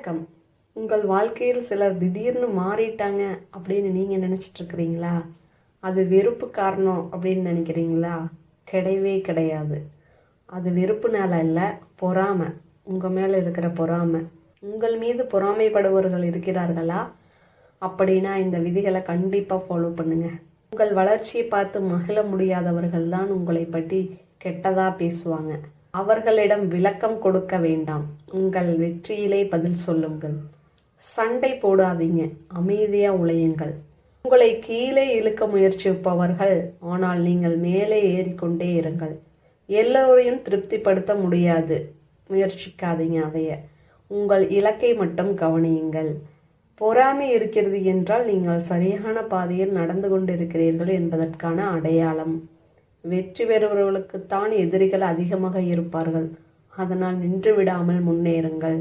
வணக்கம். உங்கள் வாழ்க்கையில் சிலர் திடீர்னு மாறிட்டாங்க அப்படின்னு நீங்கள் நினச்சிட்டு இருக்கிறீங்களா? அது வெறுப்பு காரணம் அப்படின்னு நினைக்கிறீங்களா? கிடையவே கிடையாது. அது வெறுப்புனால இல்லை, பொறாமை. உங்கள் மேலே இருக்கிற பொறாமை. உங்கள் மீது பொறாமைப்படுபவர்கள் இருக்கிறார்களா? அப்படின்னா இந்த விதிகளை கண்டிப்பாக ஃபாலோ பண்ணுங்க. உங்கள் வளர்ச்சியை பார்த்து மகிழ முடியாதவர்கள் தான் உங்களை பற்றி கெட்டதாக பேசுவாங்க. அவர்களிடம் விளக்கம் கொடுக்க வேண்டாம். உங்கள் வெற்றியிலே பதில் சொல்லுங்கள். சண்டை போடாதீங்க, அமைதியா உழையுங்கள். உங்களை கீழே இழுக்க முயற்சிப்பவர்கள், ஆனால் நீங்கள் மேலே ஏறிக்கொண்டே இருங்கள். எல்லோரையும் திருப்திப்படுத்த முடியாது, முயற்சிக்காதீங்க. உங்கள் இலக்கை மட்டும் கவனியுங்கள். பொறாமை இருக்கிறது என்றால் நீங்கள் சரியான பாதையில் நடந்து கொண்டிருக்கிறீர்கள் என்பதற்கான அடையாளம். வெற்றி பெறுபவர்களுக்குத்தான் எதிரிகள் அதிகமாக இருப்பார்கள். அதனால் நின்று விடாமல் முன்னேறுங்கள்.